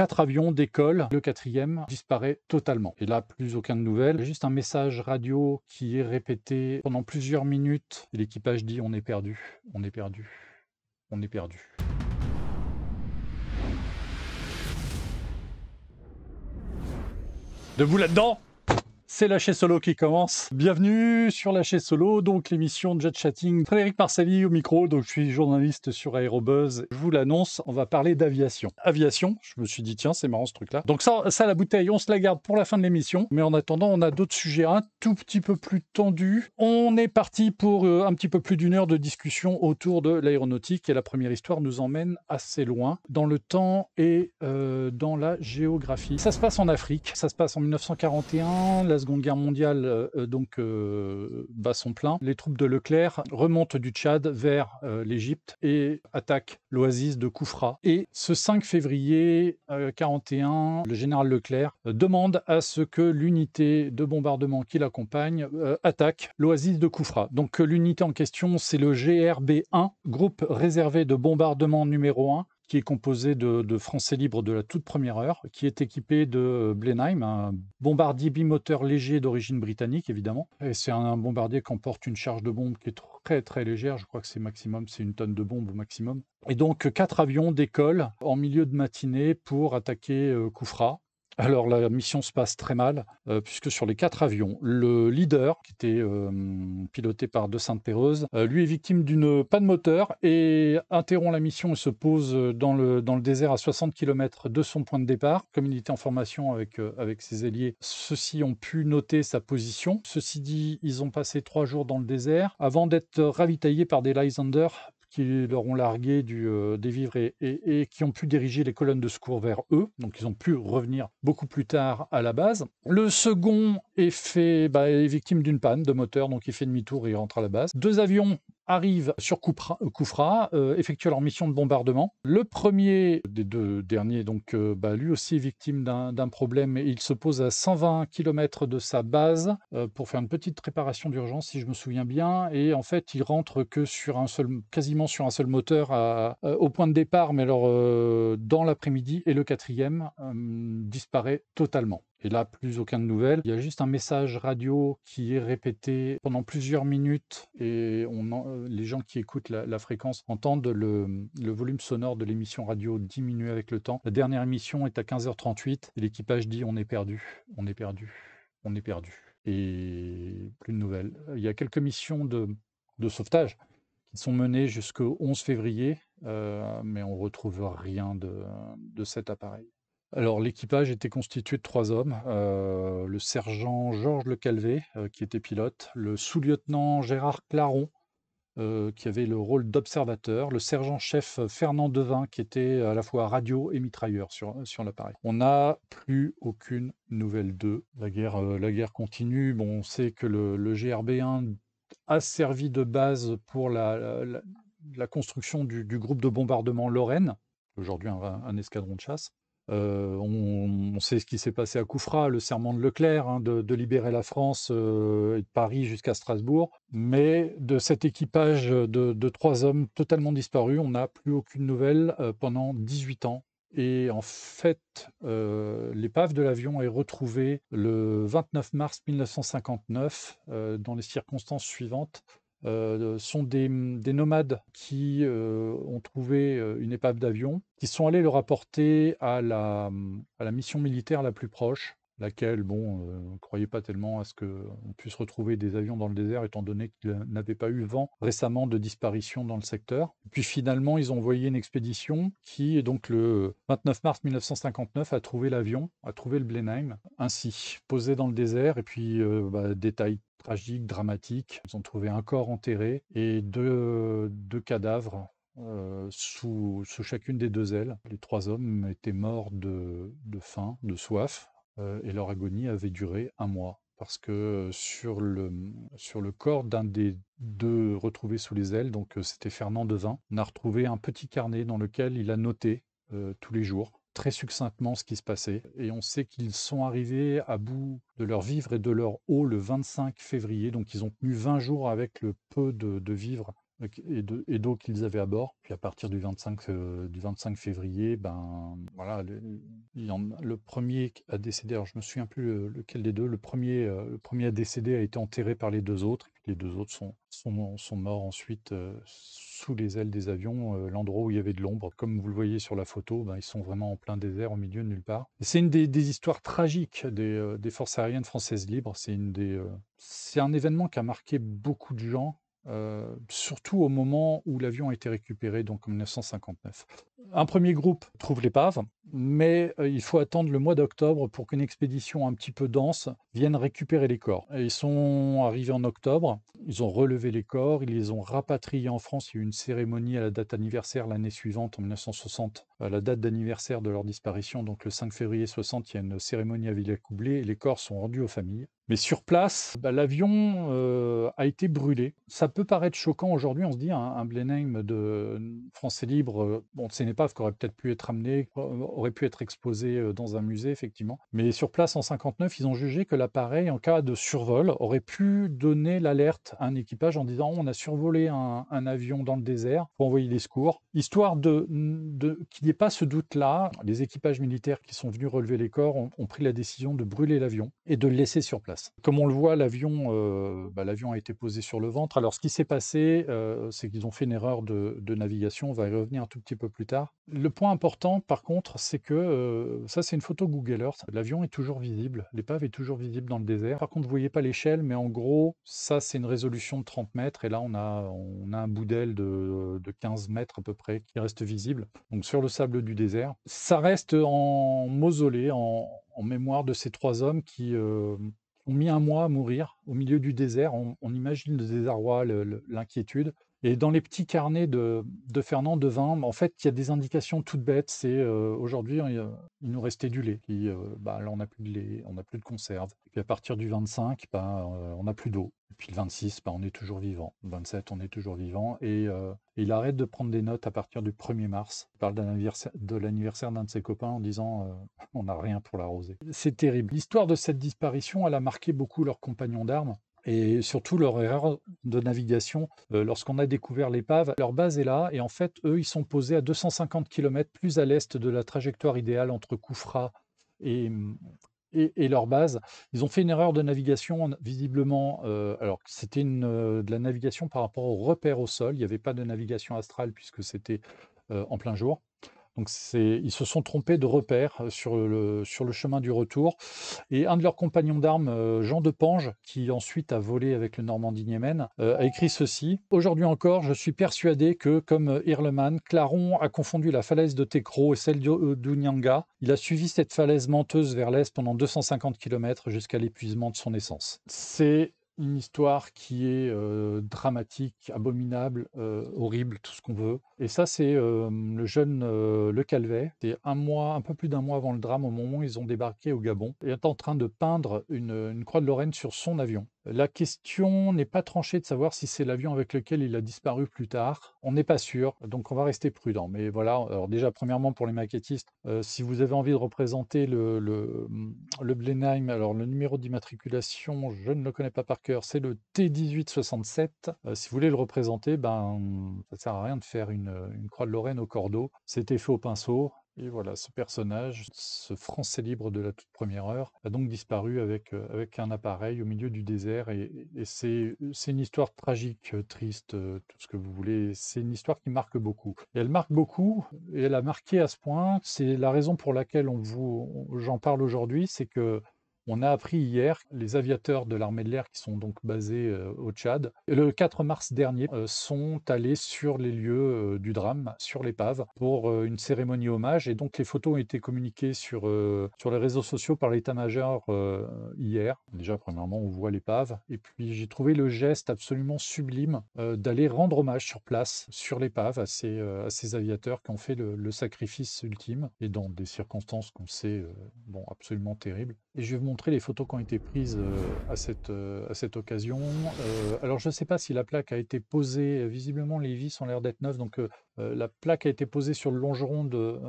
4 avions décollent, le 4e disparaît totalement. Et là, plus aucune nouvelle. Juste un message radio qui est répété pendant plusieurs minutes. Et l'équipage dit: on est perdu, on est perdu, on est perdu. Debout là-dedans! C'est Lâcher Solo qui commence. Bienvenue sur Lâcher Solo, donc l'émission de Jet Chatting. Frédéric Marsavi au micro, donc je suis journaliste sur Aérobuzz. Je vous l'annonce, on va parler d'aviation. Aviation, je me suis dit tiens, c'est marrant ce truc-là. Donc ça la bouteille, on se la garde pour la fin de l'émission. Mais en attendant, on a d'autres sujets un tout petit peu plus tendus. On est parti pour un petit peu plus d'une heure de discussion autour de l'aéronautique. Et la première histoire nous emmène assez loin, dans le temps et dans la géographie. Ça se passe en Afrique, ça se passe en 1941, la Seconde Guerre mondiale bat son plein. Les troupes de Leclerc remontent du Tchad vers l'Égypte et attaquent l'oasis de Koufra. Et ce 5 février 1941, le général Leclerc demande à ce que l'unité de bombardement qui l'accompagne attaque l'oasis de Koufra. Donc l'unité en question, c'est le GRB-1, groupe réservé de bombardement numéro 1, qui est composé de Français libres de la toute première heure, qui est équipé de Blenheim, un bombardier bimoteur léger d'origine britannique, évidemment. Et c'est un bombardier qui emporte une charge de bombe qui est très très légère, je crois que c'est maximum, c'est 1 tonne de bombe au maximum. Et donc 4 avions décollent en milieu de matinée pour attaquer Koufra. Alors la mission se passe très mal, puisque sur les 4 avions, le leader, qui était piloté par De Sainte-Péreuse, lui est victime d'une panne moteur et interrompt la mission et se pose dans le désert à 60 km de son point de départ. Comme il était en formation avec ses alliés, ceux-ci ont pu noter sa position. Ceci dit, ils ont passé 3 jours dans le désert avant d'être ravitaillés par des Lysander qui leur ont largué des vivres et qui ont pu diriger les colonnes de secours vers eux. Donc ils ont pu revenir beaucoup plus tard à la base. Le second est victime d'une panne de moteur, donc il fait demi-tour et il rentre à la base. 2 avions arrivent sur Koufra, effectuent leur mission de bombardement. Le premier des 2 derniers, lui aussi est victime d'un problème. Et il se pose à 120 km de sa base pour faire une petite réparation d'urgence, si je me souviens bien. Et en fait, il rentre que quasiment sur un seul moteur au point de départ, mais alors dans l'après-midi. Et le 4e disparaît totalement. Et là, plus aucune nouvelle. Il y a juste un message radio qui est répété pendant plusieurs minutes et les gens qui écoutent la fréquence entendent le volume sonore de l'émission radio diminuer avec le temps. La dernière émission est à 15h38 et l'équipage dit: on est perdu, on est perdu, on est perdu. Et plus de nouvelles. Il y a quelques missions de sauvetage qui sont menées jusqu'au 11 février, mais on ne retrouve rien de cet appareil. Alors l'équipage était constitué de 3 hommes, le sergent Georges Le Calvé, qui était pilote, le sous-lieutenant Gérard Claron, qui avait le rôle d'observateur, le sergent-chef Fernand Devin, qui était à la fois radio et mitrailleur sur l'appareil. On n'a plus aucune nouvelle d'eux. La guerre continue. Bon, on sait que le GRB-1 a servi de base pour la construction du groupe de bombardement Lorraine, aujourd'hui un escadron de chasse. On sait ce qui s'est passé à Koufra, le serment de Leclerc, de libérer la France et de Paris jusqu'à Strasbourg. Mais de cet équipage de 3 hommes totalement disparus, on n'a plus aucune nouvelle pendant 18 ans. Et en fait, l'épave de l'avion est retrouvée le 29 mars 1959 dans les circonstances suivantes. Sont des nomades qui ont trouvé une épave d'avion, qui sont allés le rapporter à la mission militaire la plus proche, laquelle, ne croyait pas tellement à ce qu'on puisse retrouver des avions dans le désert, étant donné qu'il n'avait pas eu vent récemment de disparition dans le secteur. Puis finalement, ils ont envoyé une expédition qui, donc le 29 mars 1959, a trouvé l'avion, a trouvé le Blenheim, ainsi, posé dans le désert, et puis détail tragique, dramatique. Ils ont trouvé un corps enterré et deux cadavres sous chacune des 2 ailes. Les 3 hommes étaient morts de faim, de soif, et leur agonie avait duré 1 mois. Parce que sur le corps d'un des 2 retrouvés sous les ailes, donc c'était Fernand Devin, on a retrouvé un petit carnet dans lequel il a noté tous les jours, très succinctement, ce qui se passait. Et on sait qu'ils sont arrivés à bout de leurs vivres et de leur eau le 25 février. Donc ils ont tenu 20 jours avec le peu de vivres et d'eau qu'ils avaient à bord. Puis à partir du 25 février, ben voilà, le premier a décédé. Alors je me souviens plus lequel des deux. Le premier à décéder a été enterré par les deux autres. Et puis les deux autres sont morts ensuite sous les ailes des avions, l'endroit où il y avait de l'ombre. Comme vous le voyez sur la photo, ben, ils sont vraiment en plein désert, au milieu de nulle part. Et c'est une des histoires tragiques des forces aériennes françaises libres. C'est un événement qui a marqué beaucoup de gens, surtout au moment où l'avion a été récupéré, donc en 1959. Un premier groupe trouve l'épave, mais il faut attendre le mois d'octobre pour qu'une expédition un petit peu dense vienne récupérer les corps. Et ils sont arrivés en octobre, ils ont relevé les corps, ils les ont rapatriés en France. Il y a eu une cérémonie à la date anniversaire l'année suivante, en 1960, à la date d'anniversaire de leur disparition, donc le 5 février 60, il y a une cérémonie à Villacoublay et les corps sont rendus aux familles. Mais sur place, bah, l'avion a été brûlé. Ça peut paraître choquant aujourd'hui, on se dit un Blenheim de Français Libre, bon, c'est une épave qui aurait peut-être pu être amenée, aurait pu être exposée dans un musée, effectivement. Mais sur place, en 59, ils ont jugé que l'appareil, en cas de survol, aurait pu donner l'alerte à un équipage en disant on a survolé un avion dans le désert pour envoyer des secours. Histoire qu'il n'y ait pas ce doute-là, les équipages militaires qui sont venus relever les corps ont pris la décision de brûler l'avion et de le laisser sur place. Comme on le voit, l'avion a été posé sur le ventre. Alors, ce qui s'est passé, c'est qu'ils ont fait une erreur de navigation. On va y revenir un tout petit peu plus tard. Le point important, par contre, c'est que ça, c'est une photo Google Earth. L'avion est toujours visible. L'épave est toujours visible dans le désert. Par contre, vous ne voyez pas l'échelle, mais en gros, ça, c'est une résolution de 30 mètres. Et là, on a un bout d'aile de 15 mètres à peu près qui reste visible. Donc, sur le sable du désert. Ça reste en mausolée, en mémoire de ces trois hommes qui ont mis un mois à mourir au milieu du désert. On imagine le désarroi, l'inquiétude. Et dans les petits carnets de Fernand Devin, en fait, il y a des indications toutes bêtes. C'est aujourd'hui, il nous restait du lait. Puis, là, on n'a plus de lait, on n'a plus de conserve. Et puis à partir du 25, on n'a plus d'eau. Et puis le 26, on est toujours vivant. Le 27, on est toujours vivant. Et il arrête de prendre des notes à partir du 1er mars. Il parle de l'anniversaire d'un de ses copains en disant on n'a rien pour l'arroser. C'est terrible. L'histoire de cette disparition, elle a marqué beaucoup leurs compagnons d'armes. Et surtout leur erreur de navigation. Lorsqu'on a découvert l'épave, leur base est là, et en fait, eux, ils sont posés à 250 km plus à l'est de la trajectoire idéale entre Koufra et, et leur base. Ils ont fait une erreur de navigation, visiblement, alors que c'était de la navigation par rapport aux repères au sol. Il n'y avait pas de navigation astrale puisque c'était en plein jour. Donc ils se sont trompés de repère sur le chemin du retour. Et un de leurs compagnons d'armes, Jean de Pange, qui ensuite a volé avec le Normandie-Niemen, a écrit ceci: Aujourd'hui encore, je suis persuadé que, comme Irleman, Claron a confondu la falaise de Técro et celle d'Unyanga. Il a suivi cette falaise menteuse vers l'est pendant 250 km jusqu'à l'épuisement de son essence. C'est une histoire qui est dramatique, abominable, horrible, tout ce qu'on veut. Et ça, c'est le jeune Le Calvet. C'est un peu plus d'un mois avant le drame, au moment où ils ont débarqué au Gabon, et est en train de peindre une croix de Lorraine sur son avion. La question n'est pas tranchée de savoir si c'est l'avion avec lequel il a disparu plus tard. On n'est pas sûr, donc on va rester prudent. Mais voilà, alors déjà, premièrement, pour les maquettistes, si vous avez envie de représenter le Blenheim, alors le numéro d'immatriculation, je ne le connais pas par cœur, c'est le T1867. Si vous voulez le représenter, ça ne sert à rien de faire une croix de Lorraine au cordeau. C'était fait au pinceau. Et voilà, ce personnage, ce Français libre de la toute première heure, a donc disparu avec un appareil au milieu du désert. Et c'est une histoire tragique, triste, tout ce que vous voulez. C'est une histoire qui marque beaucoup. Et elle marque beaucoup, et elle a marqué à ce point. C'est la raison pour laquelle j'en parle aujourd'hui, c'est que on a appris hier, les aviateurs de l'armée de l'air qui sont donc basés au Tchad, le 4 mars dernier, sont allés sur les lieux du drame, sur l'épave, pour une cérémonie hommage. Et donc les photos ont été communiquées sur les réseaux sociaux par l'état-major hier. Déjà, premièrement, on voit l'épave. Et puis j'ai trouvé le geste absolument sublime d'aller rendre hommage sur place, sur l'épave, à ces aviateurs qui ont fait le sacrifice ultime, et dans des circonstances qu'on sait absolument terribles. Et je vais vous montrer les photos qui ont été prises à cette occasion. Alors je ne sais pas si la plaque a été posée, visiblement les vis ont l'air d'être neuves, donc la plaque a été posée sur le longeron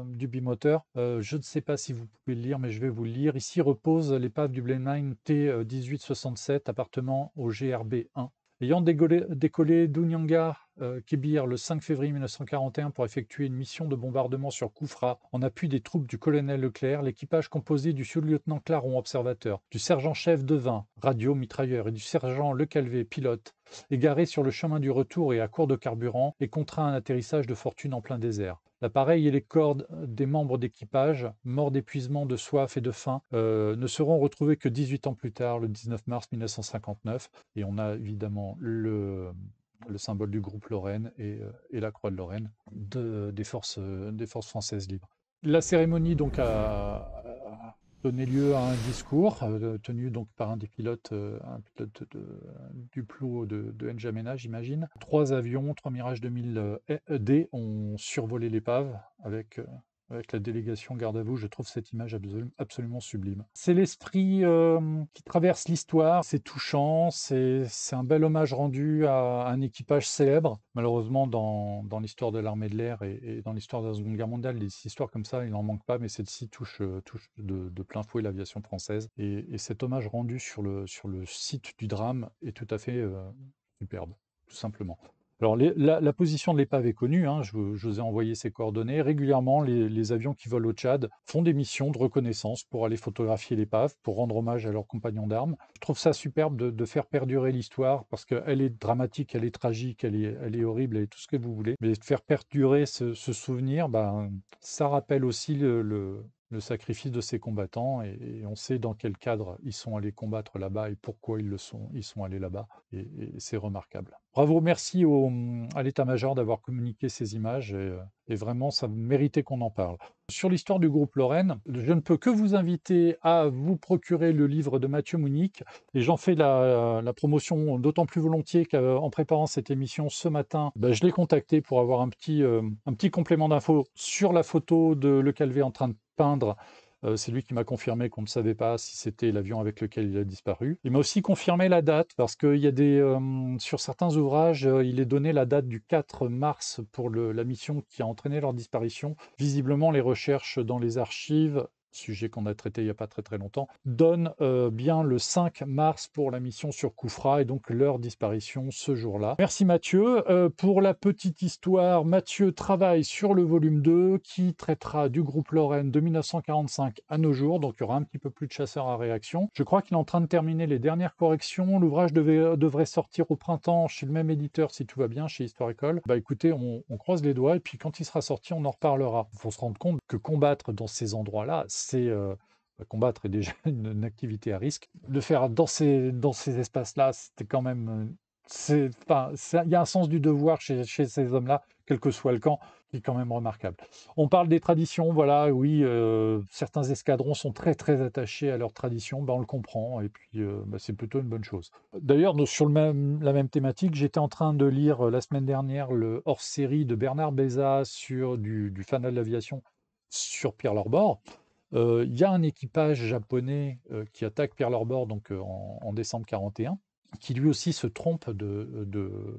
du bimoteur. Je ne sais pas si vous pouvez le lire, mais je vais vous le lire. Ici repose l'épave du Blenheim T1867, appartenant au GRB 1. Ayant décollé d'Unyanga, Kébir le 5 février 1941 pour effectuer une mission de bombardement sur Koufra en appui des troupes du colonel Leclerc, l'équipage composé du sous-lieutenant Claron, observateur, du sergent-chef Devin, radio, mitrailleur, et du sergent Lecalvé, pilote, égaré sur le chemin du retour et à court de carburant, est contraint à un atterrissage de fortune en plein désert. L'appareil et les cordes des membres d'équipage, morts d'épuisement, de soif et de faim, ne seront retrouvés que 18 ans plus tard, le 19 mars 1959. Et on a évidemment le symbole du groupe Lorraine et la croix de Lorraine des forces françaises libres. La cérémonie donc a donné lieu à un discours tenu donc par un des pilotes, un pilote du Plou de N'Djamena, j'imagine. 3 avions, 3 Mirage 2000D ont survolé l'épave avec la délégation garde à vous. Je trouve cette image absolument sublime. C'est l'esprit qui traverse l'histoire, c'est touchant, c'est un bel hommage rendu à un équipage célèbre. Malheureusement, dans l'histoire de l'armée de l'air et dans l'histoire de la Seconde Guerre mondiale, des histoires comme ça, il n'en manque pas, mais celle-ci touche de plein fouet l'aviation française. Et cet hommage rendu sur le site du drame est tout à fait superbe, tout simplement. Alors, la position de l'épave est connue, hein, je vous ai envoyé ses coordonnées. Régulièrement, les avions qui volent au Tchad font des missions de reconnaissance pour aller photographier l'épave, pour rendre hommage à leurs compagnons d'armes. Je trouve ça superbe de faire perdurer l'histoire, parce qu'elle est dramatique, elle est tragique, elle est horrible, elle est tout ce que vous voulez. Mais de faire perdurer ce souvenir, ça rappelle aussi le sacrifice de ces combattants, et on sait dans quel cadre ils sont allés combattre là-bas et pourquoi ils sont allés là-bas, et c'est remarquable. Bravo, merci à l'état-major d'avoir communiqué ces images, et vraiment, ça méritait qu'on en parle. Sur l'histoire du groupe Lorraine, je ne peux que vous inviter à vous procurer le livre de Mathieu Mounic, et j'en fais la promotion d'autant plus volontiers qu'en préparant cette émission ce matin, je l'ai contacté pour avoir un petit complément d'infos sur la photo de Le Calvé en train de peindre. C'est lui qui m'a confirmé qu'on ne savait pas si c'était l'avion avec lequel il a disparu. Il m'a aussi confirmé la date, parce qu'il y a sur certains ouvrages, il est donné la date du 4 mars pour la mission qui a entraîné leur disparition. Visiblement, les recherches dans les archives, sujet qu'on a traité il n'y a pas très longtemps, donnent bien le 5 mars pour la mission sur Koufra, et donc leur disparition ce jour-là. Merci Mathieu. Pour la petite histoire, Mathieu travaille sur le volume 2 qui traitera du groupe Lorraine de 1945 à nos jours, donc il y aura un petit peu plus de chasseurs à réaction. Je crois qu'il est en train de terminer les dernières corrections. L'ouvrage devrait sortir au printemps chez le même éditeur si tout va bien, chez Historicol. Écoutez, on croise les doigts, et puis quand il sera sorti, on en reparlera. Il faut se rendre compte que combattre dans ces endroits-là, combattre est déjà une activité à risque. De faire dans ces espaces-là, c'était quand même... il y a un sens du devoir chez ces hommes-là, quel que soit le camp, qui est quand même remarquable. On parle des traditions, voilà, oui, certains escadrons sont très attachés à leurs traditions, on le comprend, et puis c'est plutôt une bonne chose. D'ailleurs, sur la même thématique, j'étais en train de lire la semaine dernière le hors-série de Bernard Bézat sur du fanat de l'aviation sur Pearl Harbor. Il y a un équipage japonais qui attaque Pearl Harbor donc, en décembre 1941, qui lui aussi se trompe de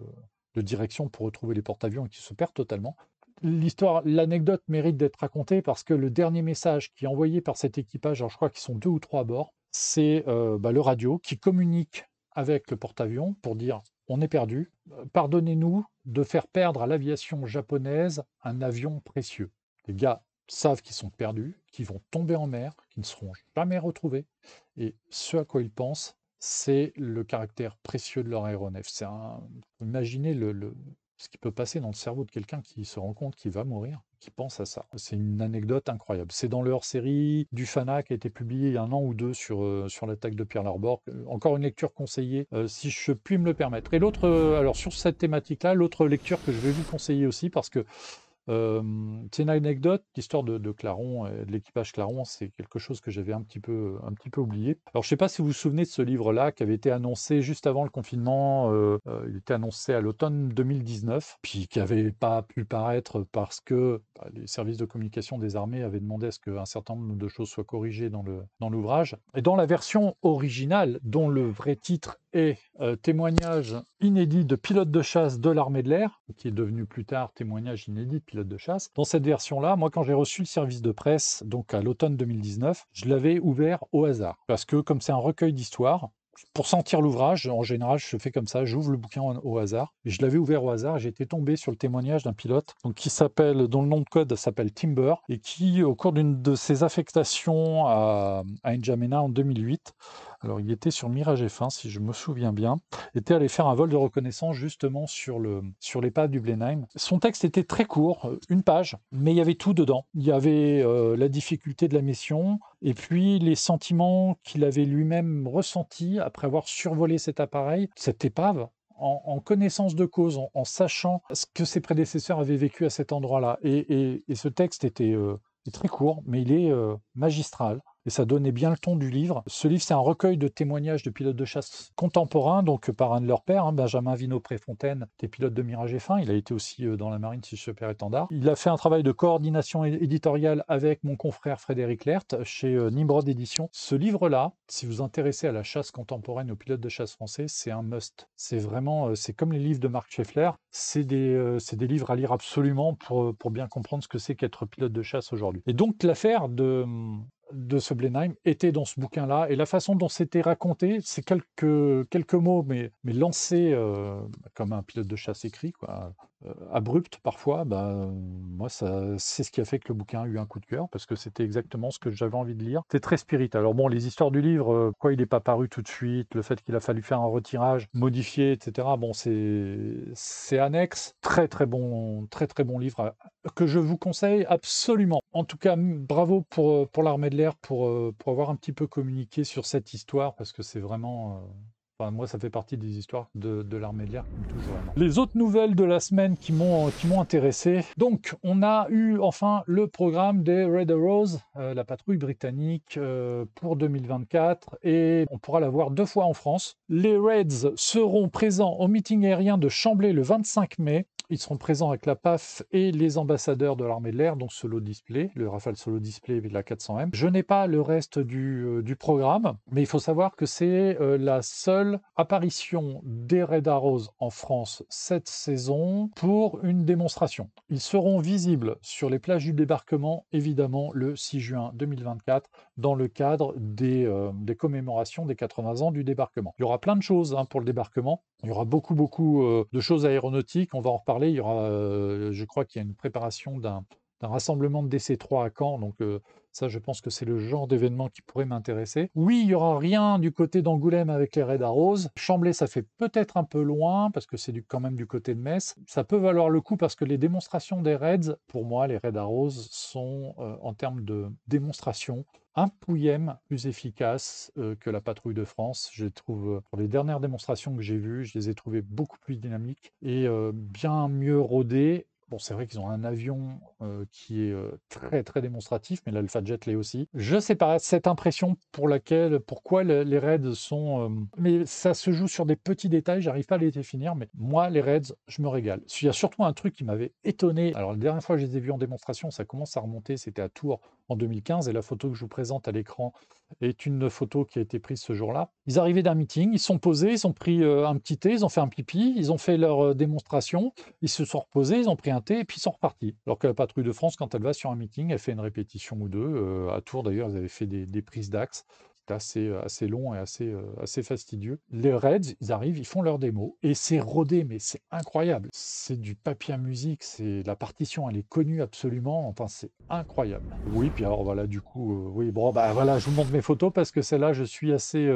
direction pour retrouver les porte-avions et qui se perd totalement. L'anecdote mérite d'être racontée parce que le dernier message qui est envoyé par cet équipage, alors je crois qu'ils sont 2 ou 3 à bord, c'est le radio qui communique avec le porte-avions pour dire « on est perdu, pardonnez-nous de faire perdre à l'aviation japonaise un avion précieux ». Les gars savent qu'ils sont perdus, qu'ils vont tomber en mer, qu'ils ne seront jamais retrouvés, et ce à quoi ils pensent, c'est le caractère précieux de leur aéronef. Imaginez ce qui peut passer dans le cerveau de quelqu'un qui se rend compte qu'il va mourir, qui pense à ça. C'est une anecdote incroyable. C'est dans le hors-série du FANA qui a été publié il y a 1 an ou 2 sur l'attaque de Pearl Harbor. Encore une lecture conseillée, si je puis me le permettre. Et l'autre, alors sur cette thématique-là, l'autre lecture que je vais vous conseiller aussi, parce que c'est une anecdote, l'histoire de Claron, de l'équipage Claron, c'est quelque chose que j'avais un petit peu oublié. Alors je ne sais pas si vous vous souvenez de ce livre-là qui avait été annoncé juste avant le confinement, il était annoncé à l'automne 2019, puis qui n'avait pas pu paraître parce que les services de communication des armées avaient demandé à ce qu'un certain nombre de choses soient corrigées dans l'ouvrage. Et dans la version originale, dont le vrai titre est témoignage inédit de pilote de chasse de l'armée de l'air, qui est devenu plus tard témoignage inédit de pilote de chasse. Dans cette version-là, moi, quand j'ai reçu le service de presse, donc à l'automne 2019, je l'avais ouvert au hasard. Parce que, comme c'est un recueil d'histoires, pour sentir l'ouvrage, en général, je fais comme ça, j'ouvre le bouquin au hasard. Et je l'avais ouvert au hasard, et j'étais tombé sur le témoignage d'un pilote donc, dont le nom de code s'appelle Timber, et qui, au cours d'une de ses affectations à N'Djamena en 2008, alors il était sur Mirage F1, si je me souviens bien, était allé faire un vol de reconnaissance justement sur l'épave du Blenheim. Son texte était très court, une page, mais il y avait tout dedans. Il y avait la difficulté de la mission, et puis les sentiments qu'il avait lui-même ressentis après avoir survolé cet appareil, cette épave, en connaissance de cause, en sachant ce que ses prédécesseurs avaient vécu à cet endroit-là. Et ce texte est très court, mais il est magistral. Et ça donnait bien le ton du livre. Ce livre, c'est un recueil de témoignages de pilotes de chasse contemporains, donc par un de leurs pairs, Benjamin Vinot-Préfontaine, qui est pilote de Mirage F1. Il a été aussi dans la marine si super-étendard. Il a fait un travail de coordination éditoriale avec mon confrère Frédéric Lert chez Nimrod Éditions. Ce livre-là, si vous vous intéressez à la chasse contemporaine, aux pilotes de chasse français, c'est un must. C'est vraiment, c'est comme les livres de Marc Scheffler. C'est des livres à lire absolument pour bien comprendre ce que c'est qu'être pilote de chasse aujourd'hui. Et donc l'affaire de ce Blenheim était dans ce bouquin-là, et la façon dont c'était raconté, c'est quelques mots, mais lancés comme un pilote de chasse écrit, quoi, abrupt parfois. Moi, c'est ce qui a fait que le bouquin a eu un coup de cœur, parce que c'était exactement ce que j'avais envie de lire. C'est très spirit. Alors bon, les histoires du livre, pourquoi il n'est pas paru tout de suite, le fait qu'il a fallu faire un retirage, modifié, etc. Bon, c'est annexe. Très très bon livre que je vous conseille absolument. En tout cas, bravo pour l'Armée de l'air pour avoir un petit peu communiqué sur cette histoire, parce que c'est vraiment... Enfin, moi, ça fait partie des histoires de l'Armée de l'air qui me touchent vraiment. Les autres nouvelles de la semaine qui m'ont intéressé. Donc, on a eu enfin le programme des Red Arrows, la patrouille britannique, pour 2024, et on pourra la voir 2 fois en France. Les Reds seront présents au meeting aérien de Chambly le 25 mai. Ils seront présents avec la PAF et les ambassadeurs de l'armée de l'air, donc Solo Display, le Rafale Solo Display et la 400M. Je n'ai pas le reste du programme, mais il faut savoir que c'est la seule apparition des Red Arrows en France cette saison pour une démonstration. Ils seront visibles sur les plages du débarquement, évidemment, le 6 juin 2024, dans le cadre des commémorations des 80 ans du débarquement. Il y aura plein de choses pour le débarquement. Il y aura beaucoup de choses aéronautiques. On va en reparler. Il y aura, je crois qu'il y a une préparation d'un rassemblement de DC-3 à Caen. Donc ça, je pense que c'est le genre d'événement qui pourrait m'intéresser. Oui, il n'y aura rien du côté d'Angoulême avec les Red Arrows. Chambly, ça fait peut-être un peu loin, parce que c'est quand même du côté de Metz. Ça peut valoir le coup, parce que les démonstrations des Reds, pour moi, les Red Arrows sont, en termes de démonstration, un pouillème plus efficace que la patrouille de France. Je les trouve, pour les dernières démonstrations que j'ai vues, je les ai trouvées beaucoup plus dynamiques et bien mieux rodées. Bon, c'est vrai qu'ils ont un avion qui est très très démonstratif, mais l'Alpha Jet l'est aussi. Je sais pas, cette impression pourquoi les Reds sont... mais ça se joue sur des petits détails, j'arrive pas à les définir, mais moi, les Reds, je me régale. Il y a surtout un truc qui m'avait étonné. Alors, la dernière fois que je les ai vus en démonstration, ça commence à remonter, c'était à Tours en 2015, et la photo que je vous présente à l'écran est une photo qui a été prise ce jour-là. Ils arrivaient d'un meeting, ils sont posés, ils ont pris un petit thé, ils ont fait un pipi, ils ont fait leur démonstration, ils se sont reposés, ils ont pris un thé et puis ils sont repartis. Alors que la patrouille de France, quand elle va sur un meeting, elle fait une répétition ou deux. À Tours d'ailleurs, ils avaient fait des prises d'axe. C'était assez long et assez fastidieux. Les Reds, ils arrivent, ils font leur démo, et c'est rodé, mais c'est incroyable. C'est du papier à musique, la partition, elle est connue absolument, enfin c'est incroyable. Oui, puis alors voilà, du coup, oui, bon, voilà, je vous montre mes photos, parce que celle-là, je suis assez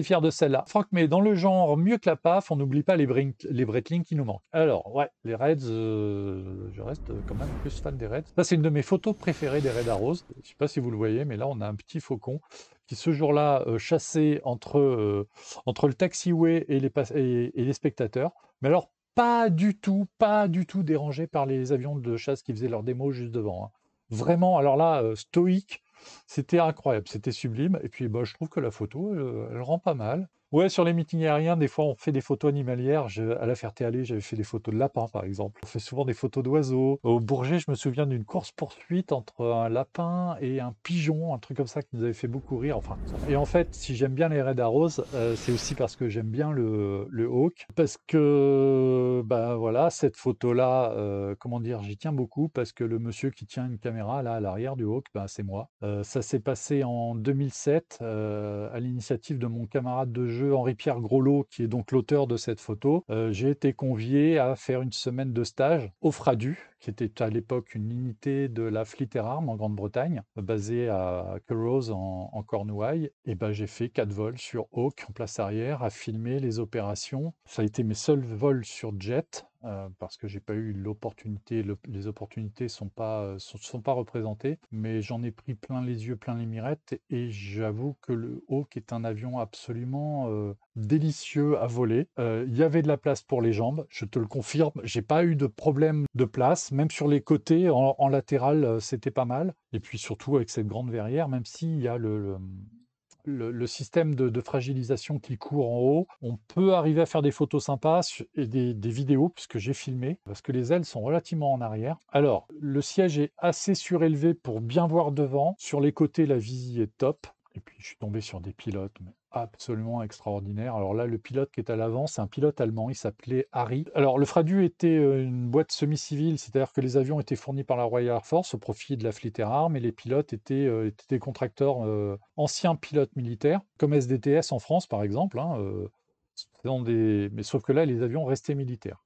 fier de celle-là. Franck, mais dans le genre mieux que la PAF, on n'oublie pas les Breitling qui nous manquent. Alors, ouais, les Reds, je reste quand même plus fan des Reds. Ça, c'est une de mes photos préférées des Red Arrows. Je ne sais pas si vous le voyez, mais là, on a un petit faucon qui ce jour-là chassait entre le taxiway et les spectateurs. Mais alors, pas du tout dérangé par les avions de chasse qui faisaient leur démo juste devant. Vraiment, alors là, stoïque, c'était incroyable, c'était sublime. Et puis, je trouve que la photo, elle rend pas mal. Ouais, sur les meetings aériens, des fois, on fait des photos animalières. À la Ferté-Alais, j'avais fait des photos de lapins, par exemple. On fait souvent des photos d'oiseaux. Au Bourget, je me souviens d'une course-poursuite entre un lapin et un pigeon, un truc comme ça qui nous avait fait beaucoup rire. Enfin, et en fait, si j'aime bien les Red Arrows, c'est aussi parce que j'aime bien le Hawk. Parce que, voilà, cette photo-là, comment dire, j'y tiens beaucoup, parce que le monsieur qui tient une caméra, là, à l'arrière du Hawk, c'est moi. Ça s'est passé en 2007, à l'initiative de mon camarade de jeu jeu Henri-Pierre Groslot, qui est donc l'auteur de cette photo, j'ai été convié à faire une semaine de stage au FRADU, qui était à l'époque une unité de la Fleet Air Arm en Grande-Bretagne, basée à Curragh en Cornouailles. Et ben, j'ai fait 4 vols sur Hawk en place arrière, à filmer les opérations. Ça a été mes seuls vols sur jet, parce que j'ai pas eu l'opportunité, les opportunités sont pas représentées, mais j'en ai pris plein les yeux, plein les mirettes, et j'avoue que le Hawk est un avion absolument délicieux à voler. Il y avait de la place pour les jambes, je te le confirme, j'ai pas eu de problème de place, même sur les côtés, en latéral, c'était pas mal, et puis surtout avec cette grande verrière, même s'il y a le système de fragilisation qui court en haut, on peut arriver à faire des photos sympas et des vidéos, puisque j'ai filmé, parce que les ailes sont relativement en arrière. Alors, le siège est assez surélevé pour bien voir devant. Sur les côtés, la visie est top. Et puis, je suis tombé sur des pilotes mais absolument extraordinaires. Alors là, le pilote qui est à l'avant, c'est un pilote allemand, il s'appelait Harry. Alors, le Fradu était une boîte semi-civile, c'est-à-dire que les avions étaient fournis par la Royal Air Force au profit de la Fleet Air Arm, et les pilotes étaient des contracteurs anciens pilotes militaires, comme SDTS en France, par exemple, hein, mais sauf que là, les avions restaient militaires.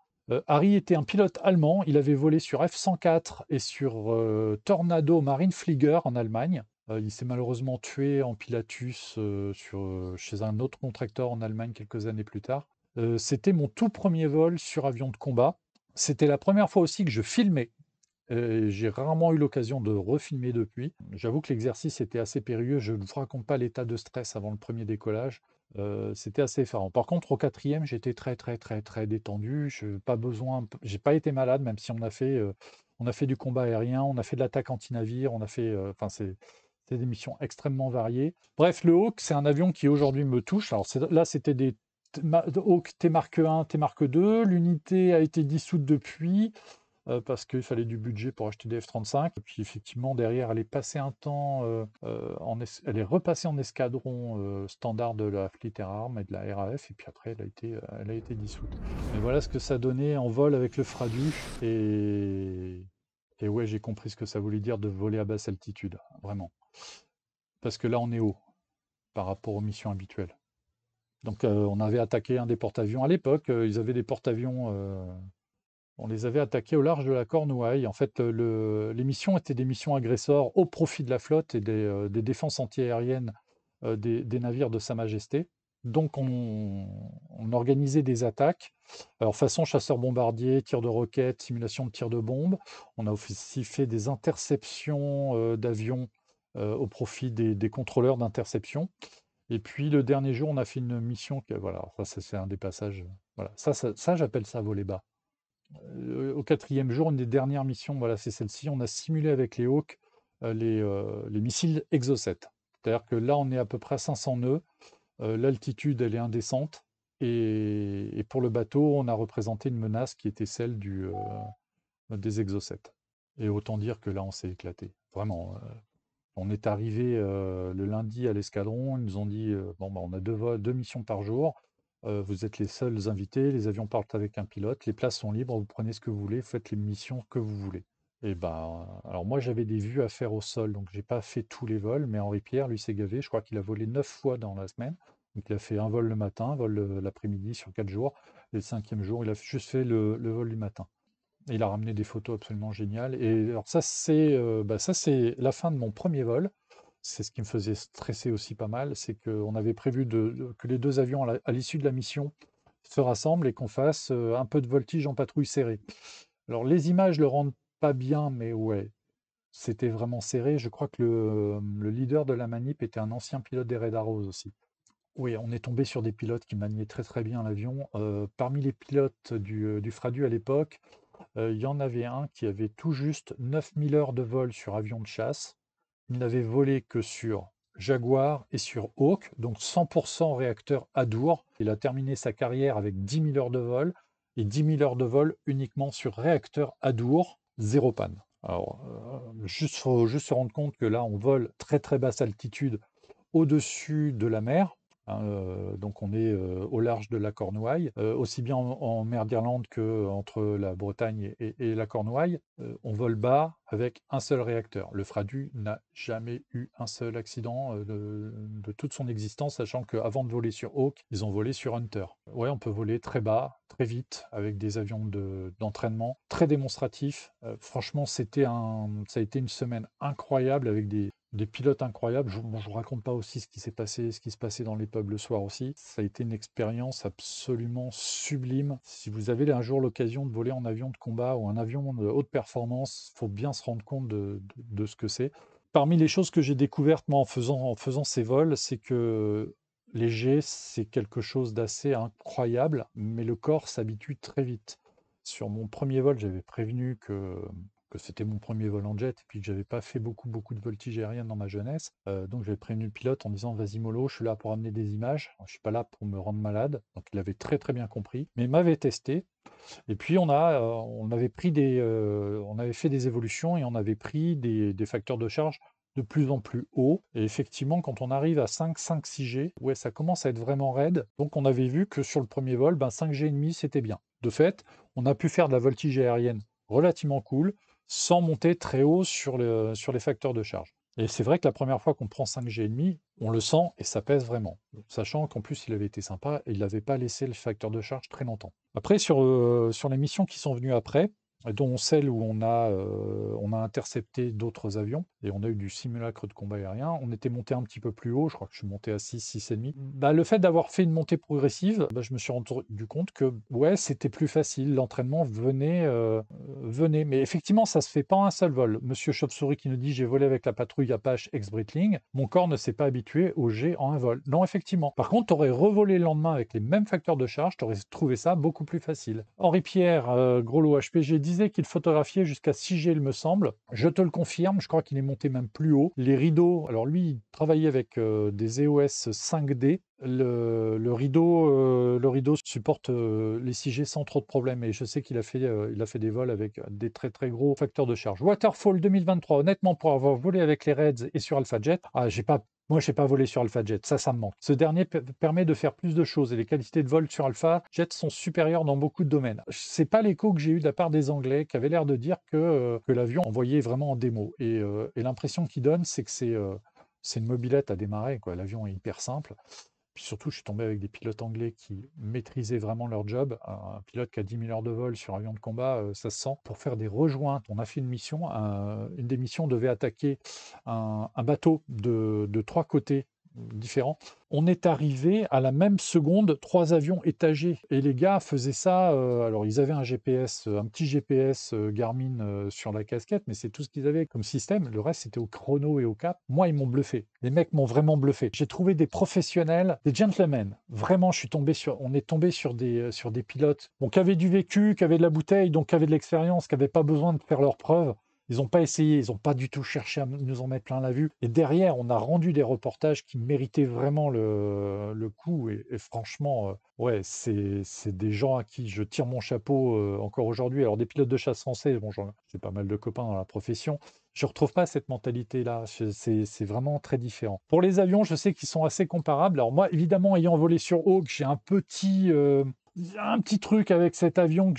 Harry était un pilote allemand, il avait volé sur F-104 et sur Tornado Marineflieger en Allemagne. Il s'est malheureusement tué en Pilatus chez un autre contracteur en Allemagne quelques années plus tard. C'était mon tout premier vol sur avion de combat. C'était la première fois aussi que je filmais. J'ai rarement eu l'occasion de refilmer depuis. J'avoue que l'exercice était assez périlleux. Je ne vous raconte pas l'état de stress avant le premier décollage. C'était assez effarant. Par contre, au quatrième, j'étais très, très, très, très détendu. J'ai pas été malade, même si on a fait du combat aérien, on a fait de l'attaque anti-navire, enfin, c'est des missions extrêmement variées. Bref, le Hawk, c'est un avion qui aujourd'hui me touche. Alors là, c'était des Hawk T Mark 1, T Mark 2. L'unité a été dissoute depuis parce qu'il fallait du budget pour acheter des F-35. Et puis effectivement, derrière, elle est passée un temps, elle est repassée en escadron standard de la Fleet Air Arm et de la RAF, et puis après, elle a été dissoute. Mais voilà ce que ça donnait en vol avec le Fradu, et ouais, j'ai compris ce que ça voulait dire de voler à basse altitude, vraiment. Parce que là, on est haut par rapport aux missions habituelles. Donc, on avait attaqué un des porte-avions. À l'époque, ils avaient des porte-avions. On les avait attaqués au large de la Cornouaille. En fait, les missions étaient des missions agresseurs au profit de la flotte et des défenses antiaériennes des navires de Sa Majesté. Donc, on organisait des attaques. Alors, façon chasseur-bombardier, tir de roquettes, simulation de tir de bombes. On a aussi fait des interceptions d'avions au profit des contrôleurs d'interception. Et puis, le dernier jour, on a fait une mission voilà, ça c'est un des passages. Voilà, ça j'appelle ça voler bas. Au quatrième jour, une des dernières missions, voilà, c'est celle-ci. On a simulé avec les Hawks les missiles Exocet. C'est-à-dire que là, on est à peu près à 500 nœuds. L'altitude, elle est indécente. Et pour le bateau, on a représenté une menace qui était celle des Exocet. Et autant dire que là, on s'est éclaté. Vraiment. On est arrivé le lundi à l'escadron. Ils nous ont dit bon, bah, on a deux missions par jour. Vous êtes les seuls invités. Les avions partent avec un pilote. Les places sont libres. Vous prenez ce que vous voulez. Vous faites les missions que vous voulez. Et ben, alors moi, j'avais des vues à faire au sol. Donc, j'ai pas fait tous les vols. Mais Henri-Pierre, lui, s'est gavé. Je crois qu'il a volé 9 fois dans la semaine. Donc, il a fait un vol le matin, un vol l'après-midi sur 4 jours. Et le cinquième jour, il a juste fait le vol du matin. Et il a ramené des photos absolument géniales. Et alors ça, c'est la fin de mon premier vol. C'est ce qui me faisait stresser aussi pas mal, c'est qu'on avait prévu que les deux avions, à l'issue de la mission, se rassemblent et qu'on fasse un peu de voltige en patrouille serrée. Alors les images le rendent pas bien, mais ouais, c'était vraiment serré. Je crois que le leader de la manip était un ancien pilote des Red Arrows aussi. Oui, on est tombé sur des pilotes qui maniaient très très bien l'avion. Parmi les pilotes du Fradu à l'époque, il y en avait un qui avait tout juste 9000 heures de vol sur avion de chasse. Il n'avait volé que sur Jaguar et sur Hawk, donc 100% réacteur Adour. Il a terminé sa carrière avec 10 000 heures de vol et 10 000 heures de vol uniquement sur réacteur Adour, zéro panne. Alors, faut juste se rendre compte que là, on vole très très basse altitude au-dessus de la mer. hein, donc on est au large de la Cornouaille, aussi bien en mer d'Irlande qu'entre la Bretagne et la Cornouaille. On vole bas avec un seul réacteur. Le Fradu n'a jamais eu un seul accident de toute son existence, sachant qu'avant de voler sur Hawk, ils ont volé sur Hunter. Ouais, on peut voler très bas, très vite, avec des avions d'entraînement, très démonstratifs. Franchement, ça a été une semaine incroyable avec des pilotes incroyables. Je ne vous raconte pas aussi ce qui s'est passé, ce qui se passait dans les pubs le soir aussi. Ça a été une expérience absolument sublime. Si vous avez un jour l'occasion de voler en avion de combat ou un avion de haute performance, il faut bien se rendre compte de ce que c'est. Parmi les choses que j'ai découvertes moi en faisant ces vols, c'est que léger, c'est quelque chose d'assez incroyable, mais le corps s'habitue très vite. Sur mon premier vol, j'avais prévenu que c'était mon premier vol en jet et puis que j'avais pas fait beaucoup de voltige aérienne dans ma jeunesse. Donc j'avais prévenu le pilote en disant: «Vas-y mollo, je suis là pour amener des images, je suis pas là pour me rendre malade». Donc il avait très bien compris, mais il m'avait testé et puis on avait pris on avait fait des évolutions et on avait pris des facteurs de charge de plus en plus hauts et effectivement quand on arrive à 5-6 G, ouais, ça commence à être vraiment raide. Donc on avait vu que sur le premier vol, 5 G et demi, c'était bien. De fait, on a pu faire de la voltige aérienne relativement cool, sans monter très haut sur les facteurs de charge. Et c'est vrai que la première fois qu'on prend 5G et demi, on le sent et ça pèse vraiment. Sachant qu'en plus, il avait été sympa et il n'avait pas laissé le facteur de charge très longtemps. Après, sur les missions qui sont venues après, dont celle où on a intercepté d'autres avions et on a eu du simulacre de combat aérien, on était monté un petit peu plus haut, je crois que je suis monté à 6,5. Le fait d'avoir fait une montée progressive, je me suis rendu compte que ouais, c'était plus facile, l'entraînement venait. Mais effectivement, ça se fait pas en un seul vol. Monsieur Chauve-souris qui nous dit: j'ai volé avec la patrouille Apache ex-Breitling, mon corps ne s'est pas habitué au G en un vol. Non, effectivement. Par contre, tu aurais revolé le lendemain avec les mêmes facteurs de charge, tu aurais trouvé ça beaucoup plus facile. Henri Pierre, gros lot HPG, disait qu'il photographiait jusqu'à 6G, il me semble. Je te le confirme, je crois qu'il est monté même plus haut. Les rideaux, alors lui, il travaillait avec des EOS 5D. Le rideau supporte les 6G sans trop de problèmes et je sais qu'il a fait des vols avec des très gros facteurs de charge. Waterfall 2023, honnêtement, pour avoir volé avec les Reds et sur AlphaJet, moi, je n'ai pas volé sur AlphaJet, ça me manque. Ce dernier permet de faire plus de choses et les qualités de vol sur AlphaJet sont supérieures dans beaucoup de domaines. C'est pas l'écho que j'ai eu de la part des Anglais qui avaient l'air de dire que l'avion envoyait vraiment en démo. Et l'impression qu'il donne, c'est que c'est une mobilette à démarrer, quoi. L'avion est hyper simple. Puis surtout, je suis tombé avec des pilotes anglais qui maîtrisaient vraiment leur job. Un pilote qui a 10 000 heures de vol sur avion de combat, ça se sent. Pour faire des rejointes, on a fait une mission. Une des missions devait attaquer un bateau de 3 côtés différents. On est arrivé à la même seconde, 3 avions étagés. Et les gars faisaient ça. Alors, ils avaient un GPS, un petit GPS Garmin sur la casquette, mais c'est tout ce qu'ils avaient comme système. Le reste, c'était au chrono et au cap. Moi, ils m'ont bluffé. Les mecs m'ont vraiment bluffé. J'ai trouvé des professionnels, des gentlemen. Vraiment, on est tombé sur des pilotes qui avaient du vécu, qui avaient de la bouteille, donc qui avaient de l'expérience, qui n'avaient pas besoin de faire leurs preuves. Ils n'ont pas essayé, ils n'ont pas du tout cherché à nous en mettre plein la vue. Et derrière, on a rendu des reportages qui méritaient vraiment le coup. Et franchement, ouais, c'est des gens à qui je tire mon chapeau encore aujourd'hui. Alors, des pilotes de chasse français, bon, j'ai pas mal de copains dans la profession. Je ne retrouve pas cette mentalité-là. C'est vraiment très différent. Pour les avions, je sais qu'ils sont assez comparables. Alors, moi, évidemment, ayant volé sur Hawk, j'ai un petit truc avec cet avion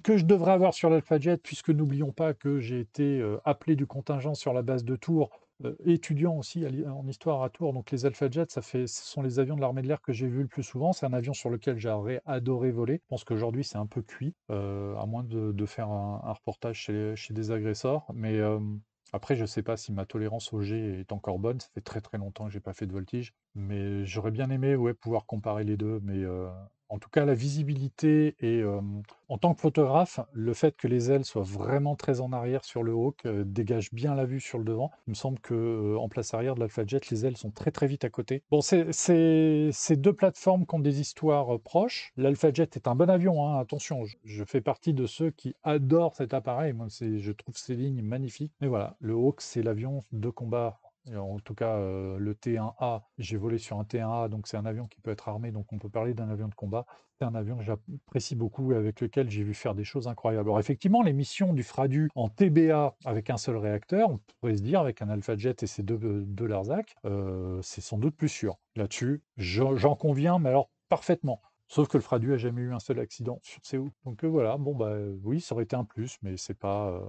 que je devrais avoir sur l'Alpha-Jet, puisque n'oublions pas que j'ai été appelé du contingent sur la base de Tours, étudiant aussi en histoire à Tours. Donc les Alpha-Jet, ce sont les avions de l'armée de l'air que j'ai vus le plus souvent. C'est un avion sur lequel j'aurais adoré voler. Je pense qu'aujourd'hui, c'est un peu cuit, à moins de faire un reportage chez des agresseurs. Mais après, je ne sais pas si ma tolérance au G est encore bonne. Ça fait très longtemps que j'ai pas fait de voltige. Mais j'aurais bien aimé pouvoir comparer les deux. Mais en tout cas, la visibilité et en tant que photographe, le fait que les ailes soient vraiment très en arrière sur le Hawk dégage bien la vue sur le devant. Il me semble que en place arrière de l'Alpha-Jet, les ailes sont très vite à côté. Bon, c'est deux plateformes qui ont des histoires proches. L'Alpha-Jet est un bon avion, hein, attention. Je fais partie de ceux qui adorent cet appareil. Moi, je trouve ces lignes magnifiques. Mais voilà, le Hawk, c'est l'avion de combat Et en tout cas, le T1A, j'ai volé sur un T1A, donc c'est un avion qui peut être armé, donc on peut parler d'un avion de combat. C'est un avion que j'apprécie beaucoup et avec lequel j'ai vu faire des choses incroyables. Alors effectivement, les missions du FRADU en TBA avec un seul réacteur, on pourrait se dire avec un Alpha Jet et ses deux Larzac, c'est sans doute plus sûr. Là-dessus, j'en conviens, mais alors parfaitement. Sauf que le FRADU a jamais eu un seul accident sur Séoul. Donc voilà, bon bah oui, ça aurait été un plus, mais c'est pas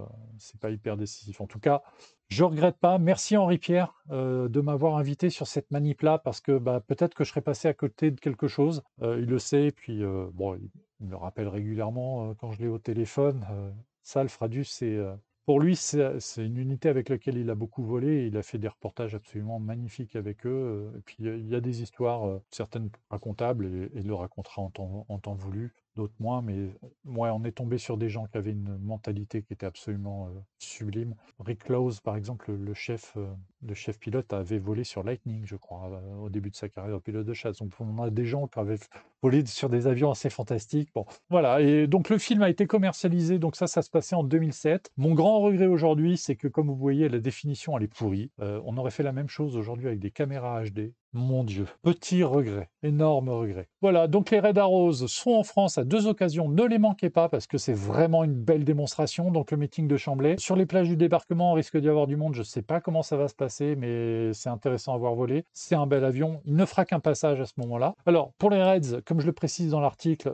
hyper décisif. En tout cas, je regrette pas. Merci Henri-Pierre de m'avoir invité sur cette manip-là parce que bah, peut-être que je serais passé à côté de quelque chose. Il le sait, et puis bon, il me le rappelle régulièrement quand je l'ai au téléphone. Ça, le Fradus, pour lui, c'est une unité avec laquelle il a beaucoup volé. Et il a fait des reportages absolument magnifiques avec eux. Et puis il y a des histoires, certaines racontables, et il le racontera en temps voulu, d'autres moins. Mais ouais, on est tombé sur des gens qui avaient une mentalité qui était absolument sublime. Rick Close, par exemple, le chef pilote, avait volé sur Lightning, je crois, au début de sa carrière de pilote de chasse. Donc on a des gens qui avaient volé sur des avions assez fantastiques. Bon, voilà. Et donc le film a été commercialisé. Donc ça se passait en 2007. Mon grand regret aujourd'hui, c'est que comme vous voyez, la définition elle est pourrie. On aurait fait la même chose aujourd'hui avec des caméras HD. Mon Dieu, petit regret, énorme regret. Voilà, donc les Red Arrows sont en France à 2 occasions, ne les manquez pas parce que c'est vraiment une belle démonstration. Donc le meeting de Chambly. Sur les plages du débarquement, on risque d'y avoir du monde, je ne sais pas comment ça va se passer, mais c'est intéressant à voir voler. C'est un bel avion, il ne fera qu'un passage à ce moment-là. Alors pour les Reds, comme je le précise dans l'article,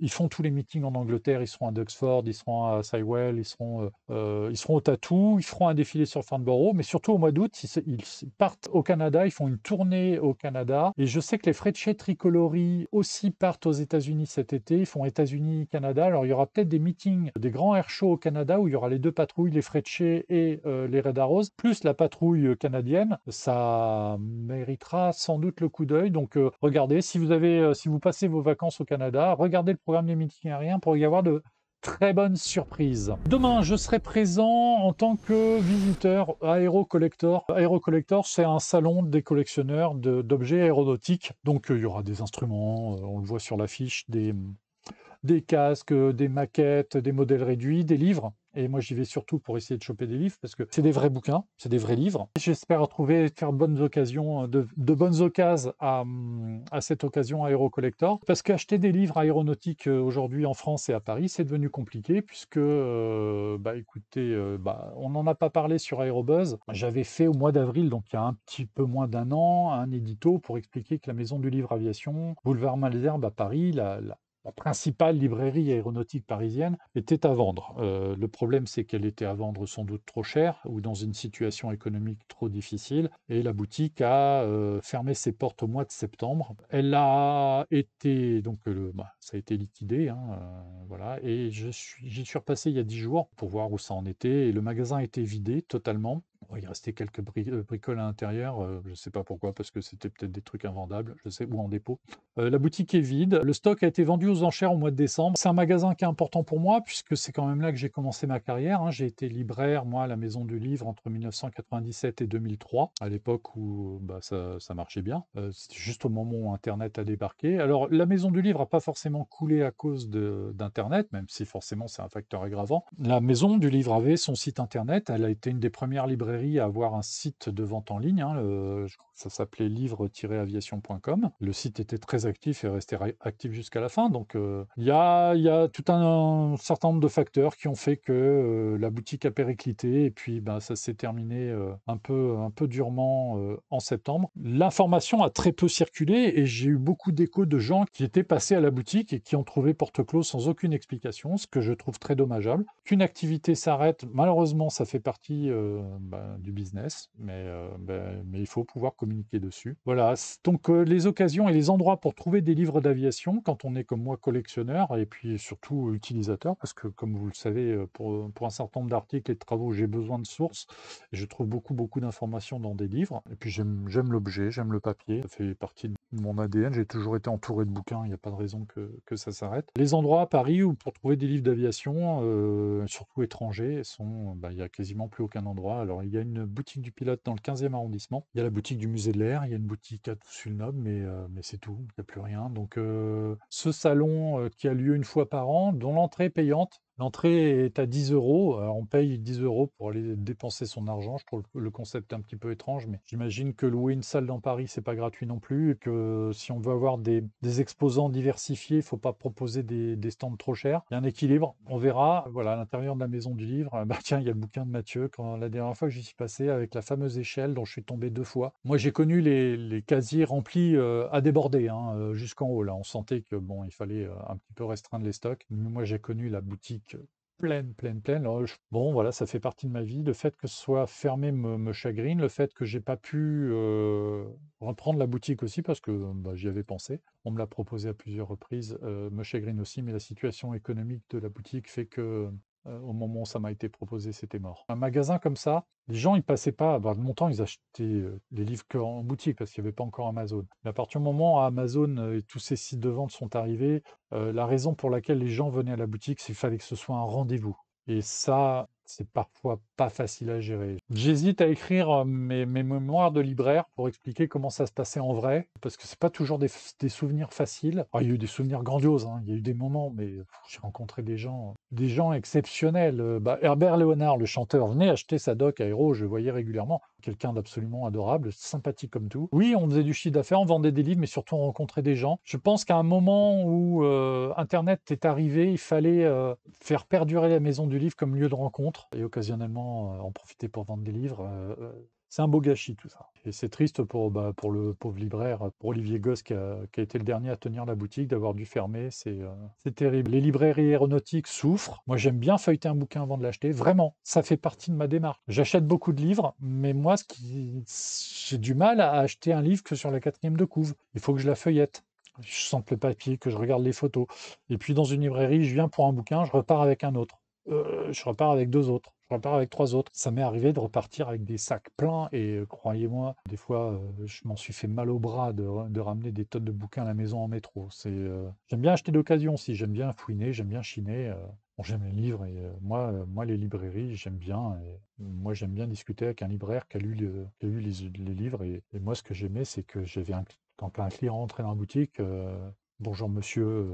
ils font tous les meetings en Angleterre, ils seront à Duxford, ils seront à Sywell, ils seront au Tattoo, ils feront un défilé sur Farnborough, mais surtout au mois d'août, ils partent au Canada, ils font une tournée au Canada. Et je sais que les Frecce Tricolori aussi partent aux États-Unis cet été. Ils font États-Unis-Canada. Alors il y aura peut-être des meetings, des grands air shows au Canada où il y aura les deux patrouilles, les Frecce et les Red Arrows, plus la patrouille canadienne. Ça méritera sans doute le coup d'œil. Donc regardez, si vous passez vos vacances au Canada, regardez le programme des meetings aériens pour y avoir de très bonne surprise. Demain, je serai présent en tant que visiteur à Aerocollector. Aerocollector, c'est un salon des collectionneurs d'objets aéronautiques. Donc, il y aura des instruments, on le voit sur l'affiche, des casques, des maquettes, des modèles réduits, des livres. Et moi, j'y vais surtout pour essayer de choper des livres parce que c'est des vrais bouquins, c'est des vrais livres. J'espère faire bonnes occasions, de bonnes occasions à cette occasion Aérocollector. Parce qu'acheter des livres aéronautiques aujourd'hui en France et à Paris, c'est devenu compliqué puisque, bah écoutez, on n'en a pas parlé sur Aérobuzz. J'avais fait au mois d'avril, donc il y a un petit peu moins d'un an, un édito pour expliquer que la maison du livre aviation, boulevard Malesherbes à Paris, la principale librairie aéronautique parisienne était à vendre. Le problème, c'est qu'elle était à vendre sans doute trop cher ou dans une situation économique trop difficile. Et la boutique a fermé ses portes au mois de septembre. Elle a été, donc ça a été liquidé, hein, voilà. Et j'y suis repassé il y a 10 jours pour voir où ça en était. Et le magasin était vidé totalement. Bon, il restait quelques bricoles à l'intérieur, je ne sais pas pourquoi, parce que c'était peut-être des trucs invendables, je sais, ou en dépôt. La boutique est vide. Le stock a été vendu aux enchères au mois de décembre. C'est un magasin qui est important pour moi, puisque c'est quand même là que j'ai commencé ma carrière, hein. J'ai été libraire, moi, à la Maison du Livre entre 1997 et 2003, à l'époque où ça marchait bien. C'était juste au moment où Internet a débarqué. Alors, la Maison du Livre n'a pas forcément coulé à cause d'Internet, même si forcément c'est un facteur aggravant. La Maison du Livre avait son site Internet. Elle a été une des premières librairies à avoir un site de vente en ligne, hein, je crois que ça s'appelait livre-aviation.com. Le site était très actif et restait actif jusqu'à la fin. Donc il y a tout un certain nombre de facteurs qui ont fait que la boutique a périclité et puis ça s'est terminé un peu durement en septembre. L'information a très peu circulé et j'ai eu beaucoup d'échos de gens qui étaient passés à la boutique et qui ont trouvé porte close sans aucune explication, ce que je trouve très dommageable. Qu'une activité s'arrête, malheureusement, ça fait partie du business, mais il faut pouvoir communiquer dessus. Voilà, donc les occasions et les endroits pour trouver des livres d'aviation, quand on est comme moi collectionneur et puis surtout utilisateur, parce que comme vous le savez, pour un certain nombre d'articles et de travaux, j'ai besoin de sources, et je trouve beaucoup d'informations dans des livres, et puis j'aime l'objet, j'aime le papier, ça fait partie de mon ADN, j'ai toujours été entouré de bouquins, il n'y a pas de raison que ça s'arrête. Les endroits à Paris où pour trouver des livres d'aviation, surtout étrangers, il n'y a quasiment plus aucun endroit. Alors il y a une boutique du Pilote dans le 15e arrondissement, il y a la boutique du Musée de l'Air, il y a une boutique à Toussus-le-Noble, mais c'est tout, il n'y a plus rien. Donc ce salon qui a lieu une fois par an, dont l'entrée est payante, L'entrée est à 10 euros. Alors, on paye 10 euros pour aller dépenser son argent. Je trouve le concept un petit peu étrange, mais j'imagine que louer une salle dans Paris, c'est pas gratuit non plus, et que si on veut avoir des exposants diversifiés, il faut pas proposer des stands trop chers. Il y a un équilibre, on verra. Voilà, à l'intérieur de la maison du livre, bah tiens, il y a le bouquin de Mathieu. Quand la dernière fois que j'y suis passé avec la fameuse échelle dont je suis tombé 2 fois. Moi, j'ai connu les casiers remplis à déborder, hein, jusqu'en haut. Là, on sentait que bon, il fallait un petit peu restreindre les stocks. Mais moi, j'ai connu la boutique pleine, pleine, pleine. Alors, bon, voilà, ça fait partie de ma vie. Le fait que ce soit fermé me chagrine. Le fait que j'ai pas pu reprendre la boutique aussi, parce que bah, j'y avais pensé. On me l'a proposé à plusieurs reprises, me chagrine aussi. Mais la situation économique de la boutique fait que au moment où ça m'a été proposé, c'était mort. Un magasin comme ça, les gens, ils passaient pas. Bah, de mon temps, ils achetaient les livres qu'en boutique parce qu'il n'y avait pas encore Amazon. Mais à partir du moment où Amazon et tous ces sites de vente sont arrivés, la raison pour laquelle les gens venaient à la boutique, c'est qu'il fallait que ce soit un rendez-vous. Et ça, c'est parfois pas facile à gérer. J'hésite à écrire mes mémoires de libraire pour expliquer comment ça se passait en vrai, parce que c'est pas toujours des souvenirs faciles. Alors, il y a eu des souvenirs grandioses, hein, il y a eu des moments, mais j'ai rencontré des gens exceptionnels. Bah, Herbert Léonard, le chanteur, venait acheter sa doc à Hérault, je le voyais régulièrement. Quelqu'un d'absolument adorable, sympathique comme tout. Oui, on faisait du chiffre d'affaires, on vendait des livres, mais surtout on rencontrait des gens. Je pense qu'à un moment où Internet est arrivé, il fallait faire perdurer la maison du livre comme lieu de rencontre et occasionnellement en profiter pour vendre des livres. C'est un beau gâchis tout ça. Et c'est triste pour le pauvre libraire, pour Olivier Gosse qui a été le dernier à tenir la boutique, d'avoir dû fermer. C'est terrible. Les librairies aéronautiques souffrent. Moi, j'aime bien feuilleter un bouquin avant de l'acheter. Vraiment, ça fait partie de ma démarche. J'achète beaucoup de livres, mais moi, j'ai du mal à acheter un livre que sur la 4e de couve. Il faut que je la feuillette. Je sente le papier, que je regarde les photos. Et puis, dans une librairie, je viens pour un bouquin, je repars avec un autre. Je repars avec 2 autres. Je repars avec 3 autres. Ça m'est arrivé de repartir avec des sacs pleins et croyez-moi, des fois, je m'en suis fait mal au bras de ramener des tonnes de bouquins à la maison en métro. J'aime bien acheter d'occasion aussi, j'aime bien fouiner, j'aime bien chiner. Bon, j'aime les livres et moi, les librairies, j'aime bien. Et moi, j'aime bien discuter avec un libraire qui a lu les livres. Et moi, ce que j'aimais, c'est que quand un client rentrait dans la boutique, bonjour monsieur,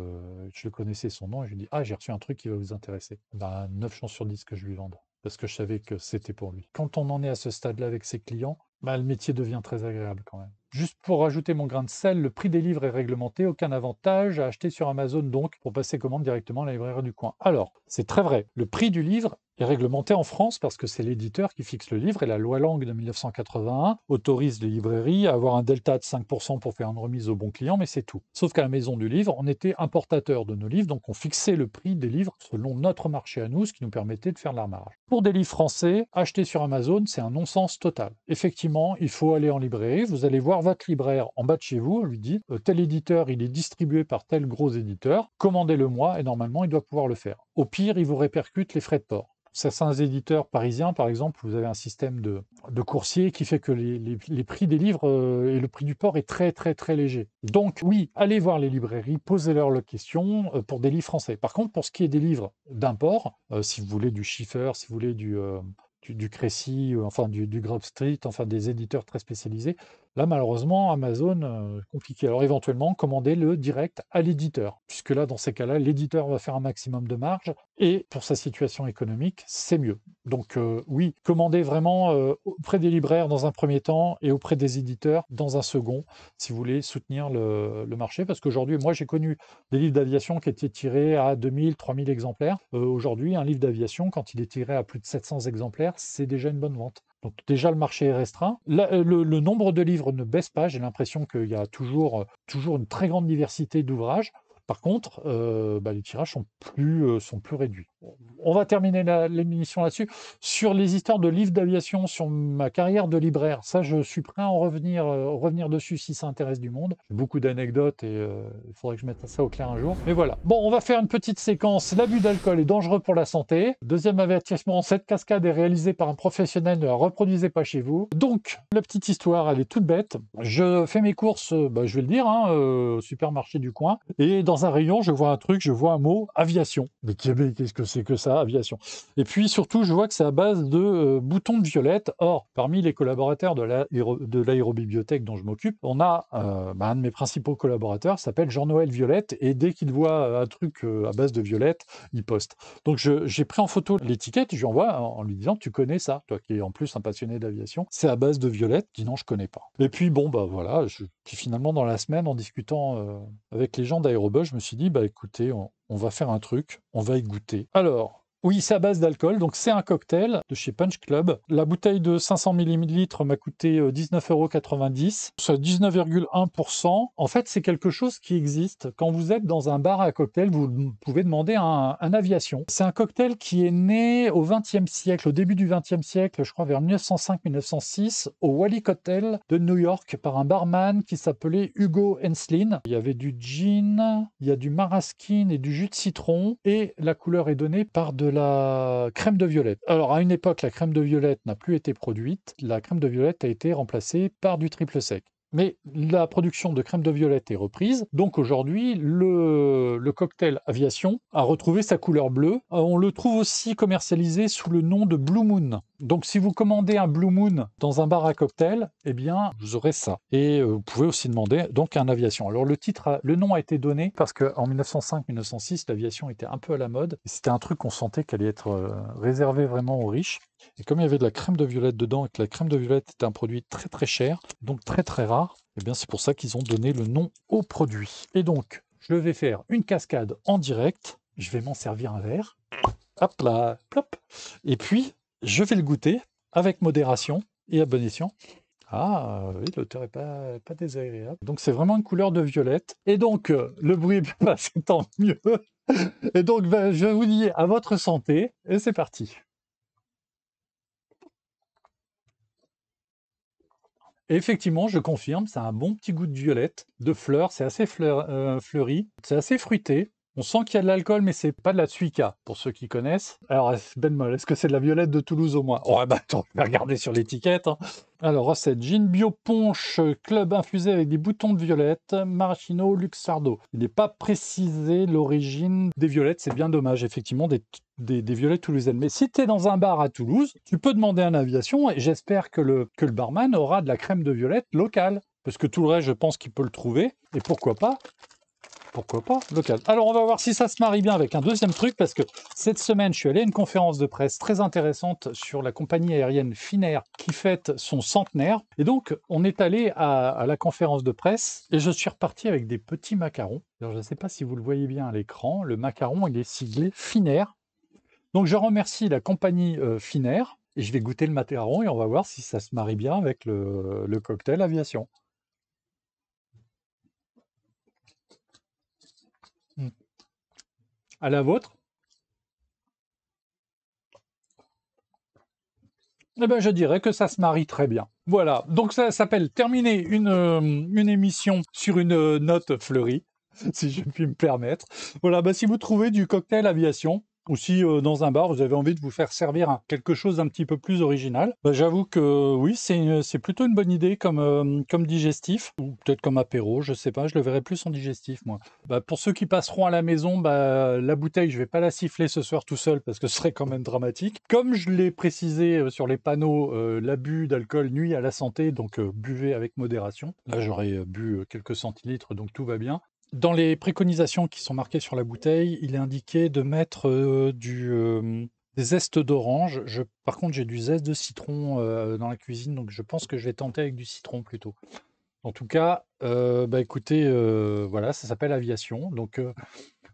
je le connaissais son nom et je lui dis: «Ah, j'ai reçu un truc qui va vous intéresser». Ben, 9 chances sur 10 que je lui vende, parce que je savais que c'était pour lui. Quand on en est à ce stade-là avec ses clients, bah, le métier devient très agréable quand même. Juste pour rajouter mon grain de sel, le prix des livres est réglementé, aucun avantage à acheter sur Amazon donc pour passer commande directement à la librairie du coin. Alors, c'est très vrai, le prix du livre est réglementé en France parce que c'est l'éditeur qui fixe le livre et la loi Lang de 1981 autorise les librairies à avoir un delta de 5% pour faire une remise au bon client, mais c'est tout. Sauf qu'à la maison du livre, on était importateur de nos livres, donc on fixait le prix des livres selon notre marché à nous, ce qui nous permettait de faire de la marge. Pour des livres français, acheter sur Amazon, c'est un non-sens total. Effectivement, il faut aller en librairie, vous allez voir votre libraire en bas de chez vous, on lui dit tel éditeur, il est distribué par tel gros éditeur, commandez-le moi et normalement il doit pouvoir le faire. Au pire, il vous répercute les frais de port. Certains éditeurs parisiens, par exemple, vous avez un système de coursier qui fait que les prix des livres et le prix du port est très très très léger. Donc oui, allez voir les librairies, posez-leur la question pour des livres français. Par contre, pour ce qui est des livres d'import, si vous voulez du Schiffer, si vous voulez du Crécy, enfin du Grove Street, enfin des éditeurs très spécialisés, là malheureusement Amazon, compliqué. Alors éventuellement, commandez-le direct à l'éditeur, puisque là dans ces cas-là, l'éditeur va faire un maximum de marge, et pour sa situation économique, c'est mieux. Donc oui, commandez vraiment auprès des libraires dans un premier temps et auprès des éditeurs dans un second, si vous voulez soutenir le marché, parce qu'aujourd'hui, moi j'ai connu des livres d'aviation qui étaient tirés à 2000, 3000 exemplaires. Aujourd'hui, un livre d'aviation, quand il est tiré à plus de 700 exemplaires, c'est déjà une bonne vente. Donc déjà, le marché est restreint. Là, le nombre de livres ne baisse pas. J'ai l'impression qu'il y a toujours une très grande diversité d'ouvrages. Par contre, les tirages sont plus réduits. On va terminer l'émission là-dessus. Sur les histoires de livres d'aviation, sur ma carrière de libraire, ça, je suis prêt à en revenir dessus si ça intéresse du monde. J'ai beaucoup d'anecdotes et il faudrait que je mette ça au clair un jour. Mais voilà. Bon, on va faire une petite séquence. L'abus d'alcool est dangereux pour la santé. Deuxième avertissement, cette cascade est réalisée par un professionnel, ne la reproduisez pas chez vous. Donc, la petite histoire, elle est toute bête. Je fais mes courses, je vais le dire, au supermarché du coin. Et dans un rayon, je vois un truc, je vois un mot, aviation. Mais qu'est-ce que c'est c'est que ça, aviation. Et puis surtout, je vois que c'est à base de boutons de violette. Or, parmi les collaborateurs de l'aérobibliothèque dont je m'occupe, on a un de mes principaux collaborateurs s'appelle Jean-Noël Violette, et dès qu'il voit un truc à base de violette, il poste. Donc j'ai pris en photo l'étiquette, je lui envoie en lui disant: tu connais ça, toi qui es en plus un passionné d'aviation, c'est à base de violette. Il dit non, je connais pas. Et puis bon, bah voilà, puis finalement dans la semaine, en discutant avec les gens d'Aérobus, je me suis dit, bah écoutez, on va faire un truc, on va y goûter. Alors, oui, c'est à base d'alcool, donc c'est un cocktail de chez Punch Club. La bouteille de 500 ml m'a coûté 19,90 €, c'est 19,1%. En fait, c'est quelque chose qui existe. Quand vous êtes dans un bar à cocktail, vous pouvez demander un aviation. C'est un cocktail qui est né au XXe siècle, au début du XXe siècle, je crois vers 1905-1906, au Wallick Hotel de New York, par un barman qui s'appelait Hugo Henslin. Il y avait du gin, il y a du marasquine et du jus de citron, et la couleur est donnée par de la crème de violette. Alors, à une époque, la crème de violette n'a plus été produite. La crème de violette a été remplacée par du triple sec. Mais la production de crème de violette est reprise. Donc aujourd'hui, le cocktail Aviation a retrouvé sa couleur bleue. On le trouve aussi commercialisé sous le nom de Blue Moon. Donc si vous commandez un Blue Moon dans un bar à cocktail, eh bien, vous aurez ça. Et vous pouvez aussi demander donc un Aviation. Alors le nom a été donné parce qu'en 1905-1906, l'aviation était un peu à la mode. C'était un truc qu'on sentait qu'elle allait être réservé vraiment aux riches. Et comme il y avait de la crème de violette dedans et que la crème de violette était un produit très très cher, donc très très rare, eh bien c'est pour ça qu'ils ont donné le nom au produit. Et donc, je vais faire une cascade en direct. Je vais m'en servir un verre. Hop là, plop. Et puis, je vais le goûter avec modération et à bon escient. Ah oui, l'odeur n'est pas désagréable. Donc c'est vraiment une couleur de violette. Et donc, le bruit, c'est tant mieux. Et donc, je vous dis à votre santé. Et c'est parti. Et effectivement, je confirme, ça a un bon petit goût de violette, de fleurs, c'est assez fleuri, c'est assez fruité. On sent qu'il y a de l'alcool, mais c'est pas de la Suica, pour ceux qui connaissent. Alors, Ben Moll, est-ce que c'est de la violette de Toulouse au moins? Oh, bah attends, on va regarder sur l'étiquette. Hein. Alors, recette, gin bio punch, club infusé avec des boutons de violette, maraschino, luxardo. Il n'est pas précisé l'origine des violettes, c'est bien dommage, effectivement, des violettes toulousaines. Mais si tu es dans un bar à Toulouse, tu peux demander un aviation, et j'espère que le barman aura de la crème de violette locale. Parce que tout le reste, je pense qu'il peut le trouver. Et pourquoi pas local. Alors, on va voir si ça se marie bien avec un deuxième truc, parce que cette semaine, je suis allé à une conférence de presse très intéressante sur la compagnie aérienne Finnair qui fête son centenaire. Et donc, on est allé à la conférence de presse et je suis reparti avec des petits macarons. Alors, je ne sais pas si vous le voyez bien à l'écran. Le macaron, il est siglé Finnair. Donc, je remercie la compagnie Finnair et je vais goûter le macaron et on va voir si ça se marie bien avec le cocktail Aviation. À la vôtre? Eh ben, je dirais que ça se marie très bien. Voilà, donc ça s'appelle terminer une émission sur une note fleurie, si je puis me permettre. Voilà, bah, si vous trouvez du cocktail Aviation, ou si dans un bar, vous avez envie de vous faire servir quelque chose d'un petit peu plus original, bah, j'avoue que oui, c'est plutôt une bonne idée comme digestif, ou peut-être comme apéro, je sais pas, je le verrai plus en digestif, moi. Bah, pour ceux qui passeront à la maison, bah, la bouteille, je vais pas la siffler ce soir tout seul, parce que ce serait quand même dramatique. Comme je l'ai précisé sur les panneaux, l'abus d'alcool nuit à la santé, donc buvez avec modération. Là, j'aurais bu quelques centilitres, donc tout va bien. Dans les préconisations qui sont marquées sur la bouteille, il est indiqué de mettre des zestes d'orange. Par contre, j'ai du zeste de citron dans la cuisine, donc je pense que je vais tenter avec du citron plutôt. En tout cas, bah écoutez, voilà, ça s'appelle Aviation. Donc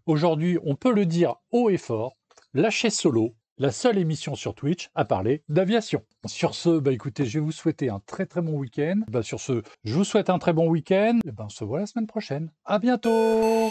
aujourd'hui, on peut le dire haut et fort, lâchez solo, la seule émission sur Twitch à parler d'aviation. Sur ce, bah écoutez, je vais vous souhaiter un très très bon week-end. Bah sur ce, je vous souhaite un très bon week-end. Et ben on se voit la semaine prochaine. À bientôt!